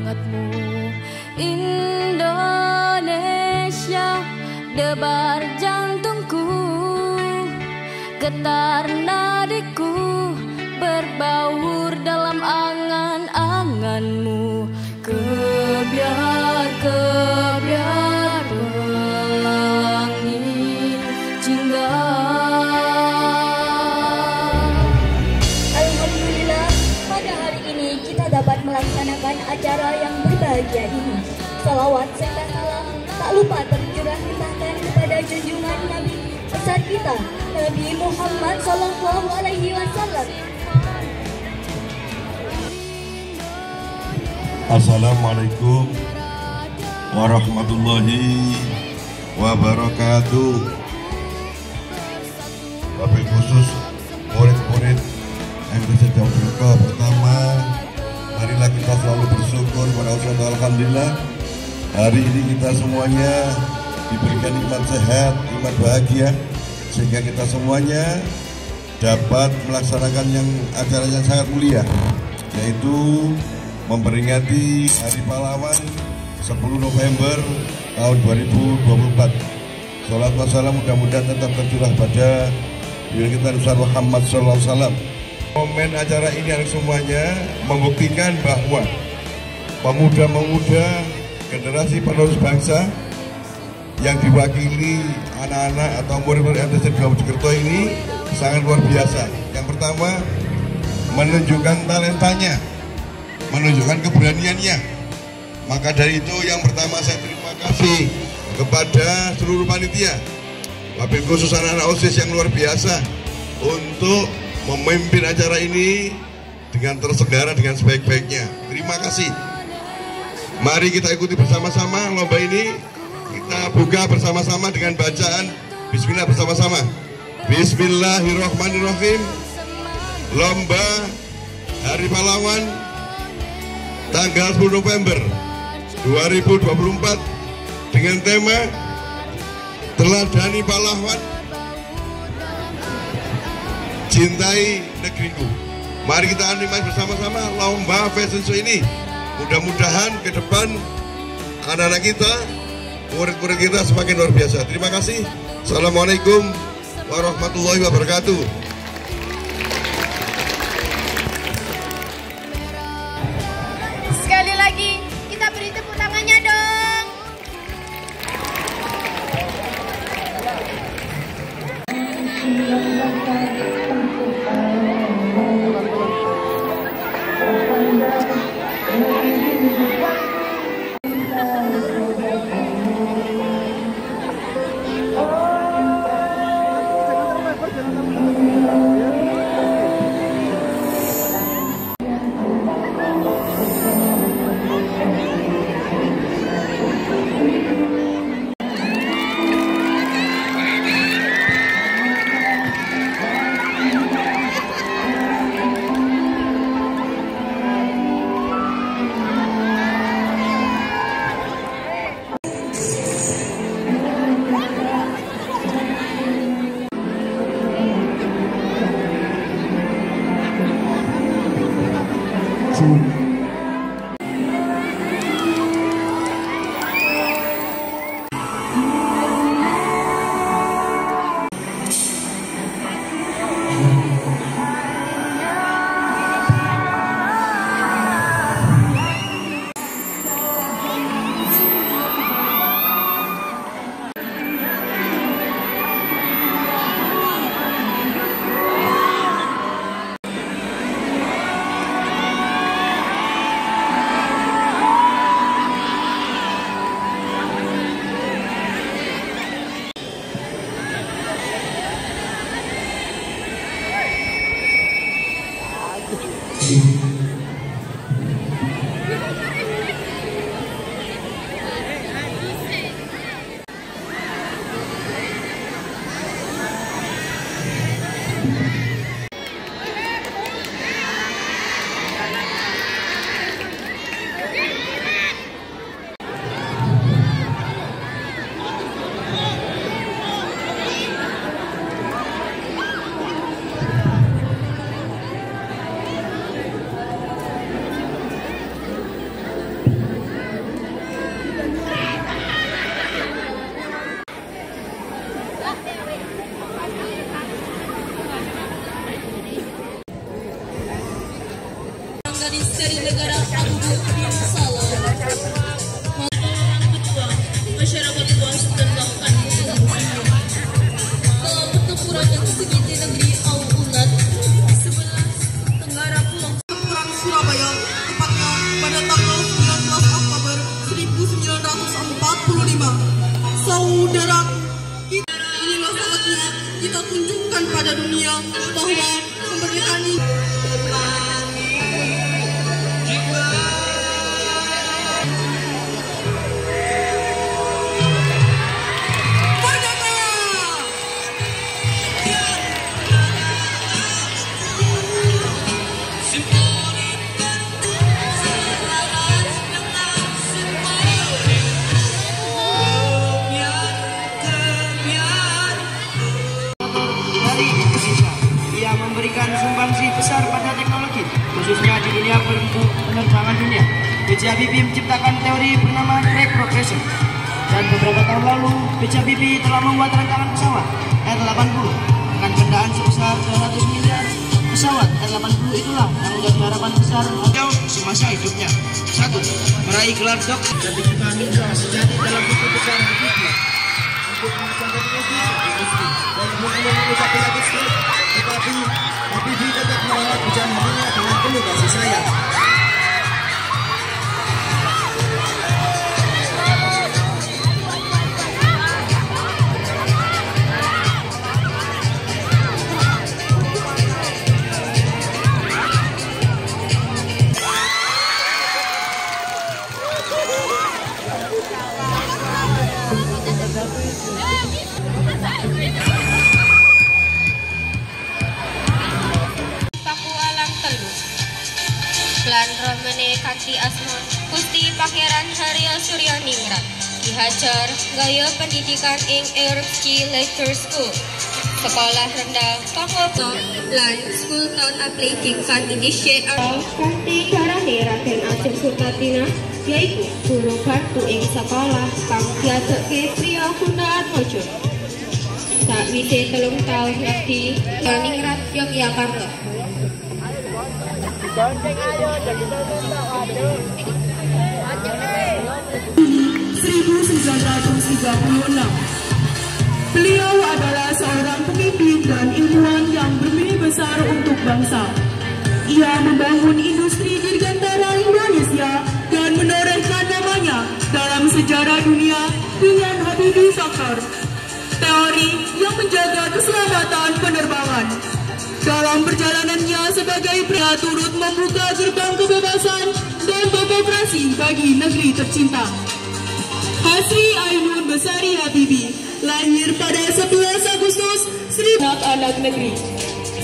semangatmu. Indonesia, debar jantungku, getar nadiku, berbaur dalam angan-anganmu. Kebiar pelangi jingga. Alhamdulillah, pada hari ini kita dapat melaksanakan acara yang berbahagia ini. Salawat serta salam tak lupa tercurah limpahkan kepada junjungan Nabi besar kita, Nabi Muhammad SAW. Assalamualaikum warahmatullahi wabarakatuh. Wabil khusus murid-murid MTC Jawa Timur, pertama, marilah kita selalu bersyukur pada Allah. Alhamdulillah, hari ini kita semuanya diberikan nikmat sehat, nikmat bahagia, sehingga kita semuanya dapat melaksanakan acara yang sangat mulia, yaitu memperingati Hari Pahlawan 10 November tahun 2024. Salat wassalam mudah-mudahan tetap tercurah pada diri kita Nabi Muhammad SAW. Momen acara ini yang semuanya membuktikan bahwa pemuda-pemuda generasi penerus bangsa yang diwakili anak-anak atau murid-murid MTC Mojokerto ini sangat luar biasa. Yang pertama, menunjukkan talentanya, menunjukkan keberaniannya. Maka dari itu yang pertama saya terima kasih kepada seluruh panitia, wabil khusus anak-anak OSIS yang luar biasa untuk memimpin acara ini dengan terselenggara dengan sebaik-baiknya. Terima kasih. Mari kita ikuti bersama-sama lomba ini. Kita buka bersama-sama dengan bacaan Bismillah bersama-sama. Bismillahirrahmanirrahim. Lomba Hari Pahlawan tanggal 10 November 2024 dengan tema Teladani Pahlawan, Cintai Negeriku. Mari kita animasi bersama-sama lomba fashion show ini. Mudah-mudahan ke depan anak-anak kita, murid-murid kita semakin luar biasa. Terima kasih. Assalamualaikum warahmatullahi wabarakatuh. Sekali lagi kita beri tepuk tangannya dong. saudaraku, inilah saatnya kita tunjukkan pada dunia bahwa kemerdekaan ini memberikan sumbangsi besar pada teknologi, khususnya di dunia penerbangan dunia. B.J. Habibie menciptakan teori bernama track progression, dan beberapa tahun lalu B.J. Habibie telah membuat rancangan pesawat R80 dengan bendaan sebesar 200 miliar. Pesawat R80 itulah yang menjadi harapan besar beliau semasa hidupnya. 1. Meraih gelar doktor sertifikat Indra sejati dalam buku besar Habibie untuk mencapai teknologi dan bukan mengucapkan lagi sekali, tetapi Habibie tetap merawat pecahan hatinya dengan penuh kasih sayang. Lan Romane kanthi asma Gusti Pangeran Haryo Suryaningrat dihajar gaya pendidikan ing Erupsi Lecture School, sekolah rendah Pangopo lan School Town Athletic Fund Initiate kanthi carane Raden Ajeng Surtatina yaiku guru bantu ing sekolah kang diadekke Priya Gunaatmojo. Sakwise 3 taun ngabdi Ningrat Yogyakarta. 1936. Beliau adalah seorang pemimpin dan ilmuwan yang bermimpi besar untuk bangsa. Ia membangun industri dirgantara Indonesia dan menorehkan namanya dalam sejarah dunia dengan Habibie Factor, teori yang menjaga keselamatan penerbangan. Dalam perjalanannya sebagai pria turut membuka gerbang kebebasan dan demokrasi bagi negeri tercinta. Hasri Ainun Besari Habibie lahir pada 11 Agustus 1000 anak negeri.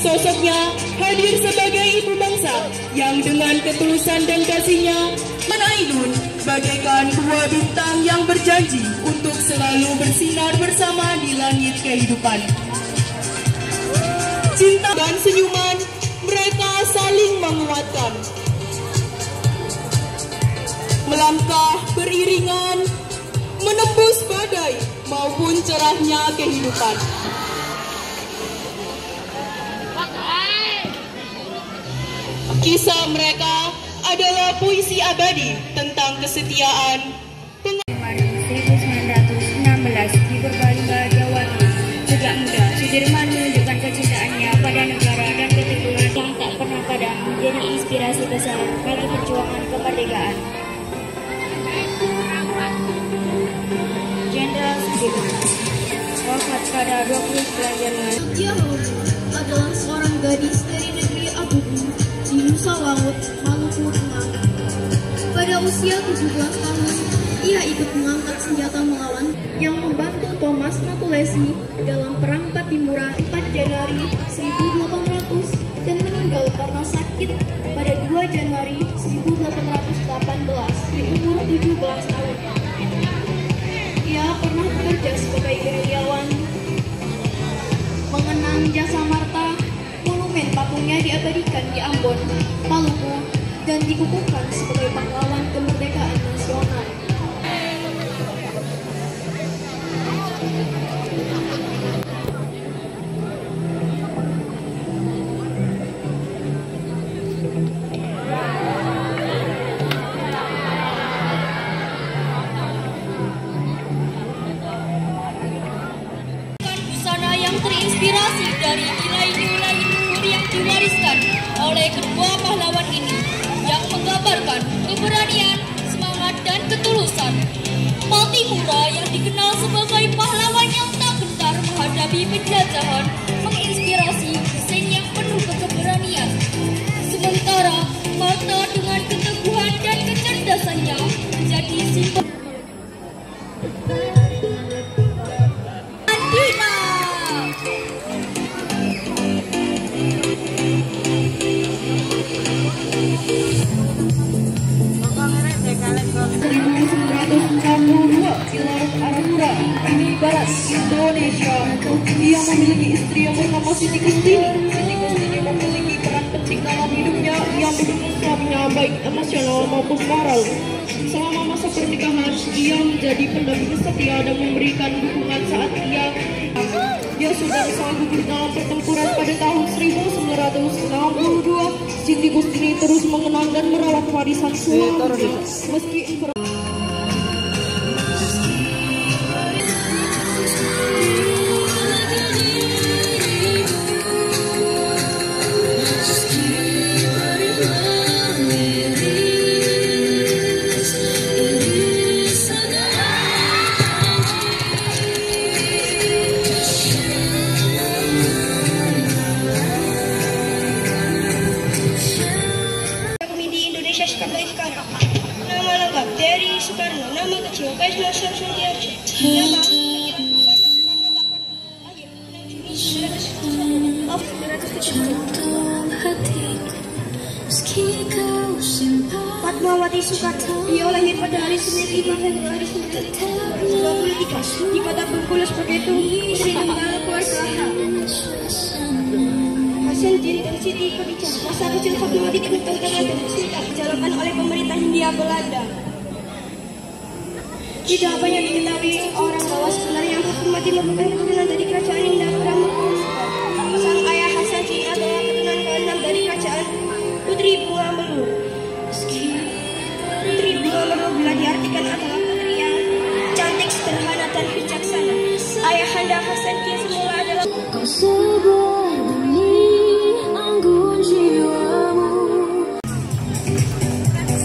Sosoknya hadir sebagai ibu bangsa yang dengan ketulusan dan kasihnya Ainun bagaikan dua bintang yang berjanji untuk selalu bersinar bersama di langit kehidupan. Cinta dan senyuman mereka saling menguatkan. Melangkah beriringan menembus badai maupun cerahnya kehidupan. Kisah mereka adalah puisi abadi tentang kesetiaan. 1916 di Purbalingga, Jawa Timur. Sejak muda, Sudirman menunjukkan kecintaannya pada negara dan keteguhan yang tak pernah padam menjadi inspirasi besar bagi perjuangan kemerdekaan. Jenderal Sudirman wafat pada 29 Januari. Dia adalah seorang gadis dari negeri Abubu di Nusa Laut, Maluku Tengah. Pada usia 17 tahun, ia ikut mengangkat senjata melawan yang membantu Thomas Matulesi dalam Perang Patimura 4 Januari 1800 dan meninggal karena sakit pada 2 Januari 1818 di umur 17 tahun. Ia pernah bekerja sebagai gerilyawan. Mengenang jasa Marta, monumen patungnya diabadikan di Ambon, Maluku, dan dikukuhkan sebagai pahlawan kemerdekaan nasional. Busana yang terinspirasi dari nilai-nilai luhur yang diwariskan oleh kedua pahlawan ini, yang menggambarkan keberanian, semangat, dan ketulusan. Patimura yang dikenal sebagai pahlawan yang tak gentar menghadapi penjajahan menginspirasi desain yang penuh keberanian. Sementara Marta dengan keteguhan dan kecerdasannya menjadi simbol di barat Indonesia. Ia memiliki istri yang bernama Siti Kustini. Siti Kustini memiliki peran penting dalam hidupnya. Ia mendukung suaminya baik emosional maupun moral. Selama masa pernikahan, ia menjadi pendamping setia dan memberikan dukungan saat dia sudah sanggup dalam pertempuran pada tahun 1962. Siti Kustini terus mengenang dan merawat warisan suaminya meski Nama lengkap Terry Soekarno, nama kecil Kaisma Syamsuddin, nama Fatmawati Soekarno. Ia lahir pada hari Senin 5 Februari 1923 di kota Bengkulu sebagai istri tunggal keluarga Hasan Jin dan Siti Khadijah. Masa kecil Fatmawati dibentuk dengan dijalankan oleh pemerintah Hindia Belanda. Tidak banyak diketahui orang bahwa sebenarnya Fatmawati merupakan keturunan dari kerajaan Hindia Pramuka. Sang ayah Hasan Jin adalah keturunan ke-6 dari kerajaan Putri Bunga Melur. Putri Bunga Melur bila diartikan adalah putri yang cantik, sederhana, dan bijaksana. Ayahanda Hasan Jin semula adalah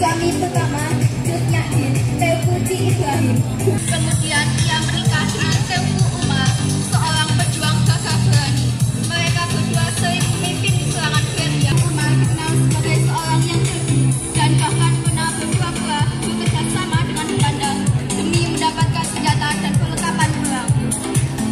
suami pertama Cut Nyahdin, Teuku Ibrahim. Kemudian ia menikah dengan Teuku Umar, seorang pejuang gagah berani. Mereka berdua sering memimpin serangan gerilya. Umar dikenal sebagai seorang yang cerdik dan bahkan pernah berpura-pura bekerja sama dengan Belanda demi mendapatkan senjata dan perlengkapan perang.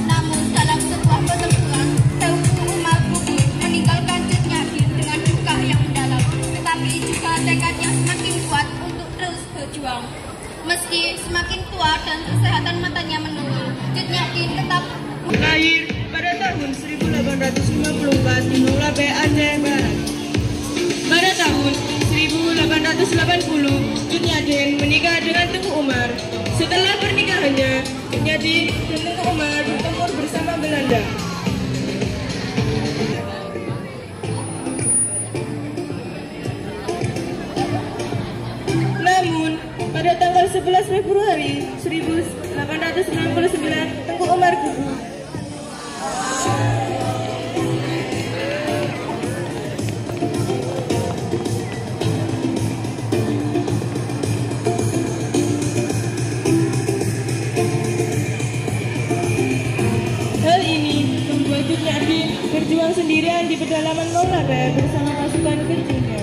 Namun dalam sebuah pertempuran, Teuku Umar gugur meninggalkan Cut Nyahdin dengan duka yang mendalam, tetapi juga tekad yang semakin kuat untuk terus berjuang. Meski semakin tua dan kesehatan matanya menurun, Cut Nyahdin tetap lahir pada tahun 1854 di Nulabe, Aceh Barat. Pada tahun 1880, Cut Nyahdin menikah dengan Teuku Umar. Setelah pernikahannya, Cut Nyahdin dan Teuku Umar bertempur bersama Belanda. Namun, pada tanggal 11 Februari 1869, Teuku Umar gugur. Hal ini membuat Cut Nyahdin berjuang sendirian di pedalaman Nulabe bersama pasukan kecilnya.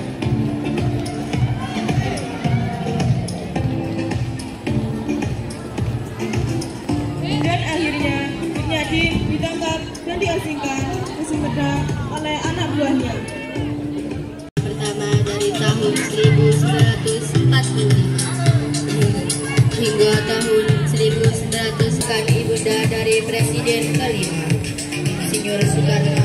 Dan akhirnya Cut Nyahdin ditangkap dan diasingkan ke Sumedang oleh anak buahnya. pertama dari tahun 1945 hingga tahun 1900 kan ibunda dari Presiden kelima, Insinyur Soekarno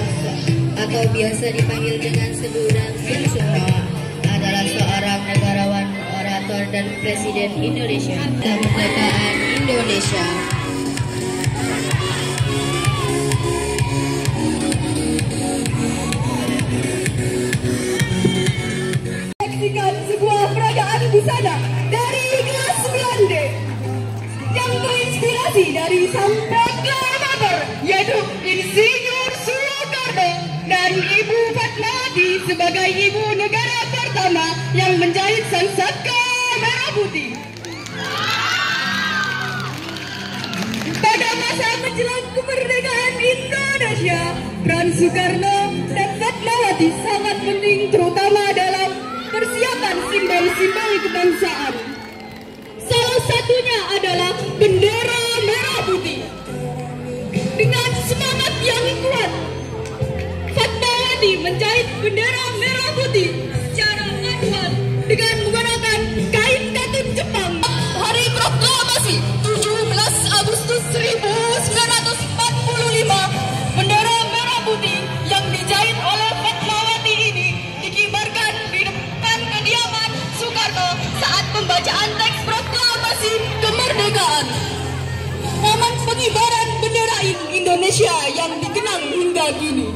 atau biasa dipanggil dengan sebutan Bung Soekarno, adalah seorang negarawan, orator, dan Presiden Indonesia. Kemerdekaan Indonesia. Menyaksikan sebuah peragaan busana dari kelas 9D yang terinspirasi dari sang proklamator, yaitu Insinyur Soekarno dan Ibu Fatmawati sebagai ibu negara pertama yang menjahit sang saka merah putih. masa menjelang kemerdekaan Indonesia, peran Soekarno dan Fatmawati sangat penting terutama dalam persiapan simbol-simbol kebangsaan. Salah satunya adalah bendera merah putih. Dengan semangat yang kuat, Fatmawati menjahit bendera merah putih secara manual dengan menggunakan kain katun Jepang. Hari Proklamasi 17 Agustus 1945, bendera merah putih yang dijahit oleh Fatmawati ini dikibarkan di depan kediaman Soekarno saat pembacaan teks proklamasi kemerdekaan. Momen pengibaran bendera Indonesia yang dikenang hingga kini.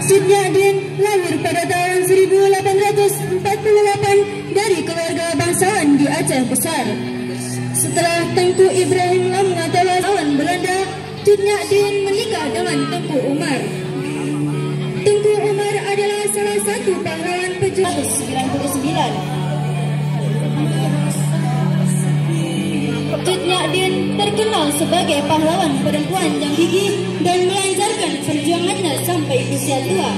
Sudnyadin lahir pada tahun 1848 dari keluarga bangsawan di Aceh Besar. Setelah Tengku Ibrahim Lama tewas lawan Belanda, Sudnyadin menikah dengan Tengku Umar. Tengku Umar adalah salah satu pahlawan pejuang 1999. Sudnyadin terkenal sebagai pahlawan perempuan yang gigih dan melancarkan perjuangannya sampai usia tua.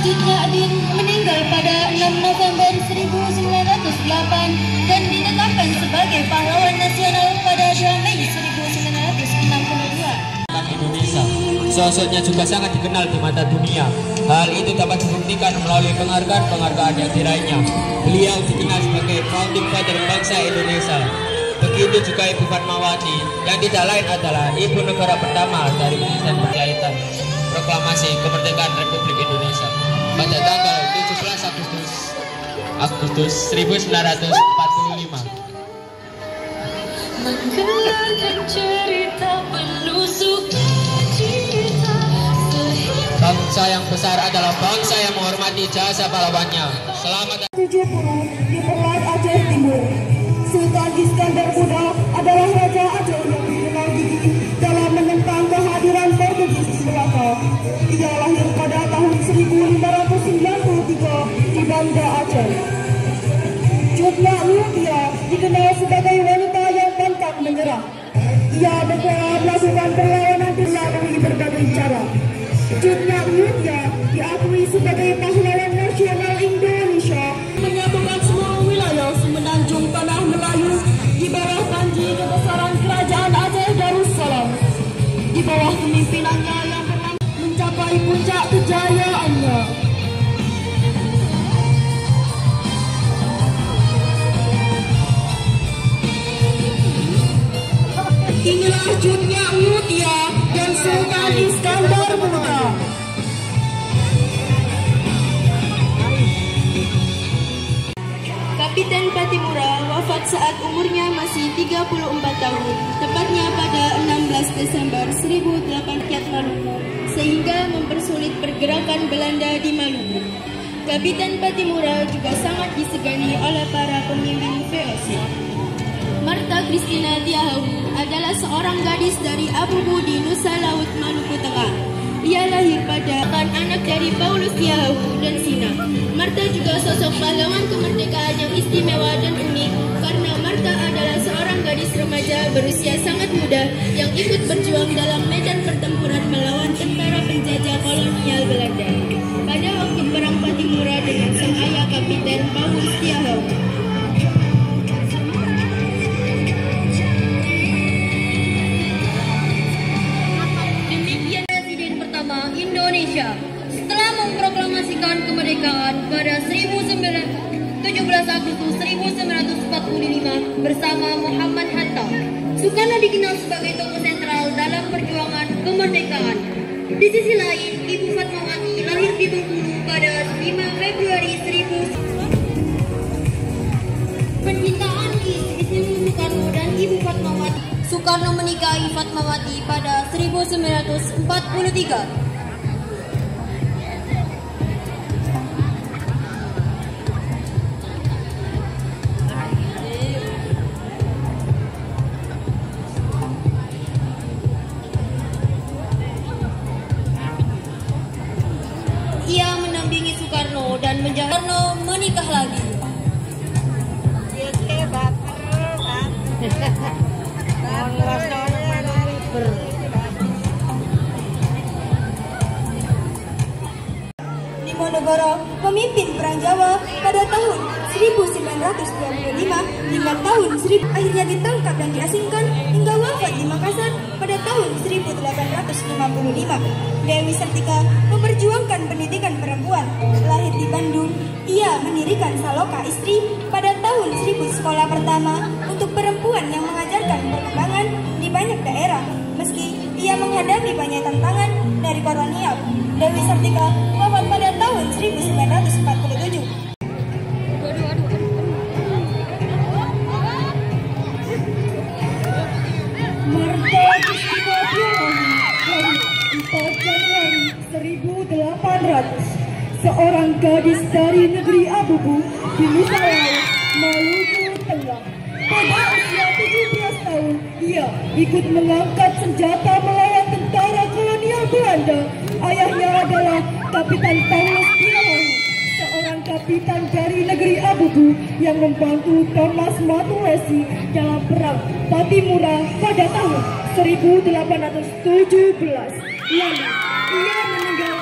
Sudnyadin meninggal pada 6 November 1908 dan ditetapkan sebagai pahlawan nasional pada 2 Mei 1962. Indonesia. Sosoknya juga sangat dikenal di mata dunia. Hal itu dapat dibuktikan melalui penghargaan yang diraihnya. Beliau dikenal sebagai founding father bangsa Indonesia. Begitu juga Ibu Fatmawati, yang tidak lain adalah ibu negara pertama dari penyelesaian perjalanan proklamasi kemerdekaan Republik Indonesia pada tanggal 17 Agustus 1945. Menggelarkan cerita penuh sukacita. Bangsa yang besar adalah bangsa yang menghormati jasa pahlawannya. Selamat 70 di Perlat Aceh Timur. Sultan Iskandar Muda adalah Raja Aceh yang dikenal gigih dalam menentang kehadiran Portugis di Melaka. Ia lahir pada tahun 1593 di Banda Aceh. Cut Nyak Lutia dikenal sebagai wanita yang pantang menyerah. Ia berperan melakukan perlawanan melalui berbagai cara. Cut Nyak Lutia diakui sebagai pahlawan nasional Indonesia, menyatukan semua wilayah semenanjung tanah Melayu di bawah panji kebesaran Kerajaan Aceh Darussalam. Di bawah kepemimpinannya yang pernah mencapai puncak kejayaannya. Inilah Cut Nyak Lutia dan Sultan Iskandar Muda. Kapiten Patimura wafat saat umurnya masih 34 tahun, tepatnya pada 16 Desember 1800 Maluku, sehingga mempersulit pergerakan Belanda di Maluku. Kapiten Patimura juga sangat disegani oleh para pemimpin VOC. Marta Christina Tiahau adalah seorang gadis dari Abubu di Nusa Laut, Maluku Tengah. Ia lahir pada anak dari Paulus Tiahau dan Sina. Marta juga sosok pahlawan kemerdekaan yang istimewa dan unik karena Marta adalah seorang gadis remaja berusia sangat muda yang ikut berjuang dalam medan pertempuran melawan tentara penjajah kolonial Belanda pada waktu Perang Patimura dengan sang ayah Kapiten Paulus Tiahau. Indonesia setelah memproklamasikan kemerdekaan pada 17 Agustus 1945 bersama Muhammad Hatta. Soekarno dikenal sebagai tokoh sentral dalam perjuangan kemerdekaan. Di sisi lain, Ibu Fatmawati lahir di Bengkulu pada 5 Februari 1000. Pencintaan Ibu Soekarno dan Soekarno menikahi Fatmawati pada 1943. Ia mendampingi Soekarno dan Soekarno menikah lagi. Diponegoro memimpin Perang Jawa pada tahun 1925 hingga tahun 1000, akhirnya ditangkap dan diasingkan hingga wafat di Makassar pada tahun 1855. Dewi Sartika memperjuangkan pendidikan perempuan. Lahir di Bandung, ia mendirikan Saloka Istri pada tahun 1000 sekolah pertama untuk perempuan yang mengajarkan perkembangan di banyak daerah. Meski ia menghadapi banyak tantangan dari kolonial, Dewi Sartika wafat pada tahun 1947. Januari 1800, seorang gadis dari negeri Abubu di Nusa Laut, Maluku Tengah. Pada usia 17 tahun, ia ikut mengangkat senjata melawan tentara kolonial Belanda. Ayahnya adalah Kapitan Paulus Birawahu, seorang kapitan dari negeri Abubu yang membantu Thomas Matuesi dalam perang Patimura pada tahun 1817. Lalu ia meninggal.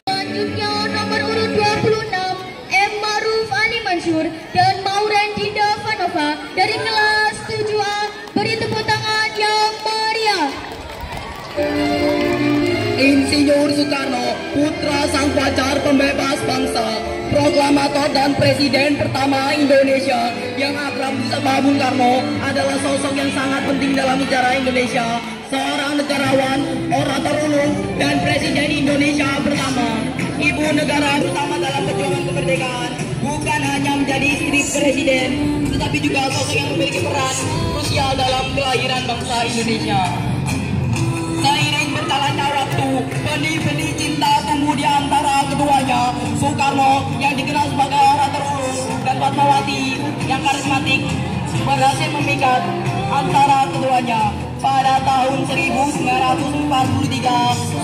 Selanjutnya nomor urut 26 M. Maruf Ali Mansur dan Mauren Dinda Vanova dari kelas 7A. Beri tepuk tangan yang meriah. Insinyur Soekarno, putra sang pacar pembebas bangsa, proklamator dan presiden pertama Indonesia yang akrab disapa Bung Karno, adalah sosok yang sangat penting dalam sejarah Indonesia. Seorang negarawan, orator ulung, dan presiden Indonesia pertama. Ibu negara pertama dalam perjuangan kemerdekaan, bukan hanya menjadi istri presiden, tetapi juga sosok yang memiliki peran krusial dalam kelahiran bangsa Indonesia. Seiring berjalannya waktu, benih-benih cinta tumbuh di antara keduanya. Soekarno yang dikenal sebagai orator ulung dan Fatmawati yang karismatik berhasil memikat antara keduanya. Pada tahun 1943,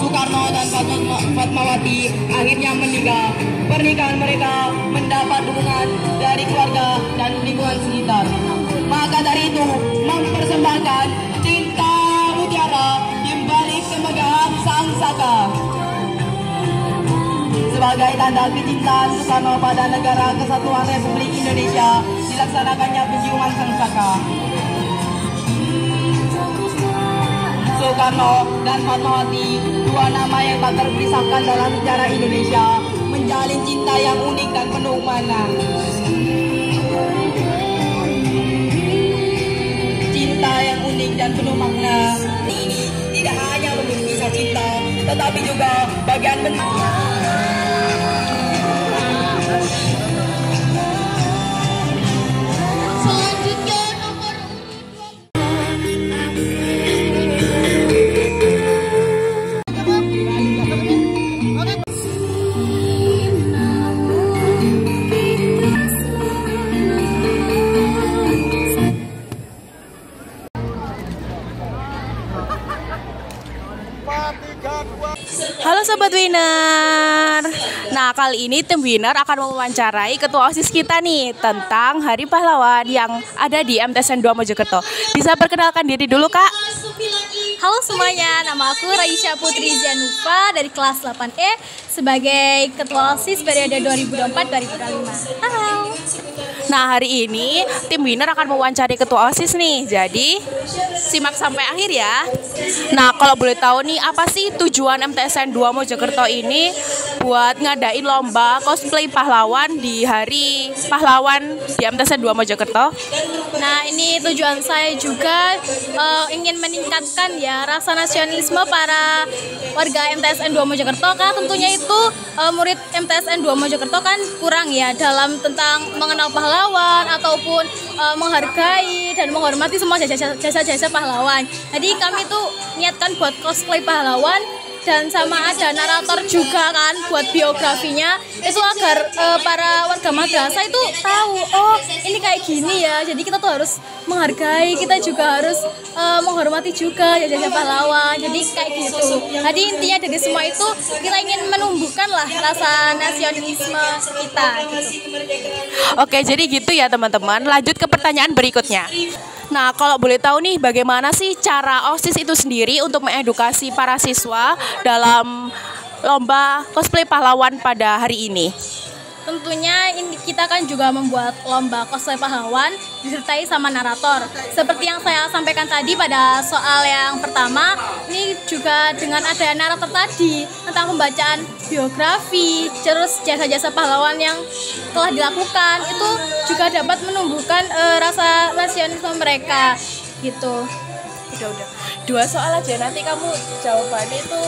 Soekarno dan Fatmawati akhirnya menikah. Pernikahan mereka mendapat dukungan dari keluarga dan lingkungan sekitar. Maka dari itu, mempersembahkan cinta mutiara di balik kemegahan sang saka. Sebagai tanda kecintaan Soekarno pada negara Kesatuan Republik Indonesia, dilaksanakannya penciuman sang saka. Soekarno dan Fatmawati, dua nama yang tak terpisahkan dalam sejarah Indonesia, menjalin cinta yang unik dan penuh makna. Cinta yang unik dan penuh makna ini tidak hanya memiliki kisah cinta, tetapi juga bagian benar. Halo Sobat Winner. Nah, kali ini tim Winner akan mewawancarai ketua OSIS kita nih tentang Hari Pahlawan yang ada di MTSN 2 Mojokerto. Bisa perkenalkan diri dulu, Kak? Halo semuanya, nama aku Raisya Putri Zianufa dari kelas 8E sebagai ketua OSIS periode 2024-2025. Halo. Nah, hari ini tim Winner akan mewawancari ketua OSIS nih. Jadi, simak sampai akhir ya. Nah, kalau boleh tahu nih, apa sih tujuan MTSN 2 Mojokerto ini? buat ngadain lomba cosplay pahlawan di Hari Pahlawan di MTSN 2 Mojokerto? Nah, ini tujuan saya juga ingin meningkatkan ya rasa nasionalisme para warga MTSN 2 Mojokerto, karena tentunya itu murid MTSN 2 Mojokerto kan kurang ya dalam tentang mengenal pahlawan ataupun menghargai dan menghormati semua jasa-jasa pahlawan. Jadi kami tuh niatkan buat cosplay pahlawan dan sama ada narator juga kan buat biografinya itu agar para warga madrasah itu tahu, oh ini kayak gini ya, jadi kita tuh harus menghargai, kita juga harus menghormati juga jasa-jasa pahlawan, jadi kayak gitu. Jadi intinya dari semua itu kita ingin menumbuhkan lah rasa nasionalisme kita gitu. Oke, jadi gitu ya teman-teman. Lanjut ke pertanyaan berikutnya. Nah, kalau boleh tahu nih, bagaimana sih cara OSIS itu sendiri untuk mengedukasi para siswa dalam lomba cosplay pahlawan pada hari ini? Tentunya kita kan juga membuat lomba cosplay pahlawan disertai sama narator. Seperti yang saya sampaikan tadi pada soal yang pertama, ini juga dengan ada narator tadi tentang pembacaan biografi, terus jasa-jasa pahlawan yang telah dilakukan, itu juga dapat menumbuhkan rasa nasionalisme mereka gitu. Udah. 2 soal aja, nanti kamu jawabannya itu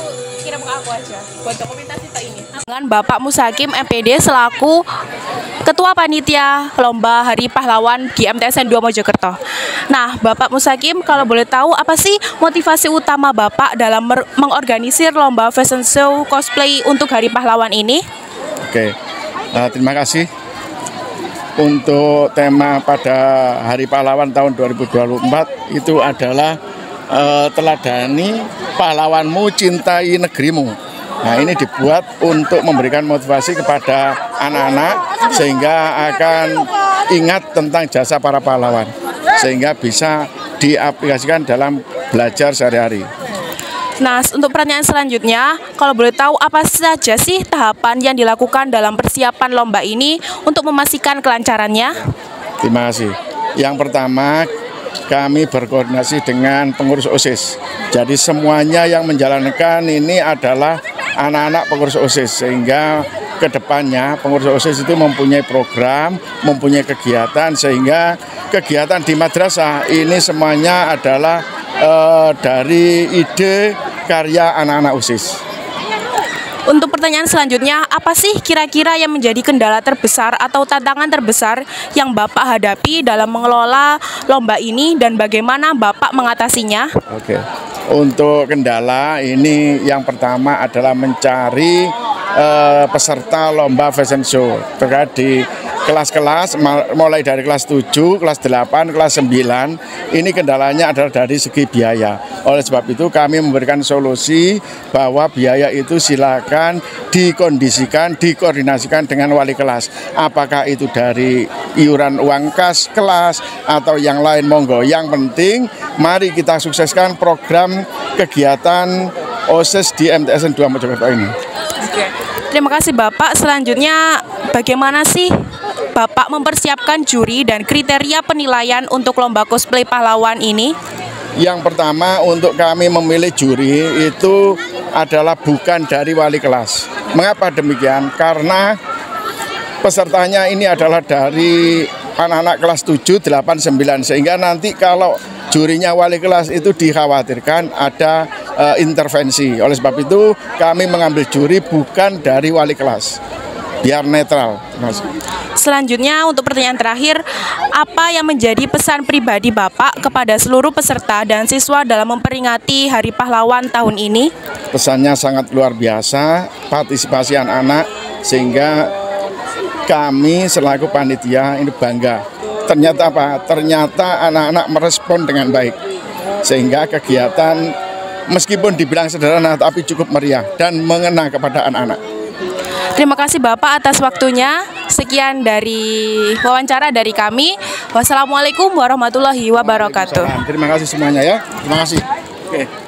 kirim ke aku aja buat dokumentasi ini. Dengan Bapak Musakim MPD selaku Ketua Panitia Lomba Hari Pahlawan di MTSN 2 Mojokerto. Nah, Bapak Musakim, kalau boleh tahu apa sih motivasi utama Bapak dalam mengorganisir lomba fashion show cosplay untuk Hari Pahlawan ini? Oke, terima kasih. Untuk tema pada Hari Pahlawan tahun 2024 itu adalah teladani pahlawanmu, cintai negerimu. Nah, ini dibuat untuk memberikan motivasi kepada anak-anak sehingga akan ingat tentang jasa para pahlawan, sehingga bisa diaplikasikan dalam belajar sehari-hari. Nah, untuk pertanyaan selanjutnya, kalau boleh tahu apa saja sih tahapan yang dilakukan dalam persiapan lomba ini untuk memastikan kelancarannya? Terima kasih. Yang pertama, kami berkoordinasi dengan pengurus OSIS. Jadi semuanya yang menjalankan ini adalah anak-anak pengurus OSIS, sehingga kedepannya pengurus OSIS itu mempunyai program, mempunyai kegiatan, sehingga kegiatan di madrasah ini semuanya adalah dari ide karya anak-anak OSIS. Untuk pertanyaan selanjutnya, apa sih kira-kira yang menjadi kendala terbesar atau tantangan terbesar yang Bapak hadapi dalam mengelola lomba ini dan bagaimana Bapak mengatasinya? Oke. Untuk kendala ini yang pertama adalah mencari peserta lomba fashion show terkait di kelas-kelas mulai dari kelas 7, kelas 8, kelas 9. Ini kendalanya adalah dari segi biaya. Oleh sebab itu kami memberikan solusi bahwa biaya itu silakan dikondisikan, dikoordinasikan dengan wali kelas. Apakah itu dari iuran uang kas kelas atau yang lain, monggo. Yang penting mari kita sukseskan program kegiatan OSIS di MTSN 2 Mojokerto ini. Terima kasih Bapak. Selanjutnya, bagaimana sih Bapak mempersiapkan juri dan kriteria penilaian untuk lomba cosplay pahlawan ini? Yang pertama, untuk kami memilih juri itu adalah bukan dari wali kelas. Mengapa demikian? Karena pesertanya ini adalah dari anak-anak kelas 7, 8, 9. Sehingga nanti kalau jurinya wali kelas itu dikhawatirkan ada intervensi. Oleh sebab itu kami mengambil juri bukan dari wali kelas, biar netral. Selanjutnya untuk pertanyaan terakhir, apa yang menjadi pesan pribadi Bapak kepada seluruh peserta dan siswa dalam memperingati Hari Pahlawan tahun ini? Pesannya sangat luar biasa, partisipasi anak-anak, sehingga kami selaku panitia ini bangga. Ternyata apa? Ternyata anak-anak merespon dengan baik, sehingga kegiatan meskipun dibilang sederhana tapi cukup meriah dan mengena kepada anak-anak. Terima kasih Bapak atas waktunya. Sekian dari wawancara dari kami. Wassalamualaikum warahmatullahi wabarakatuh. Terima kasih semuanya ya. Terima kasih. Oke.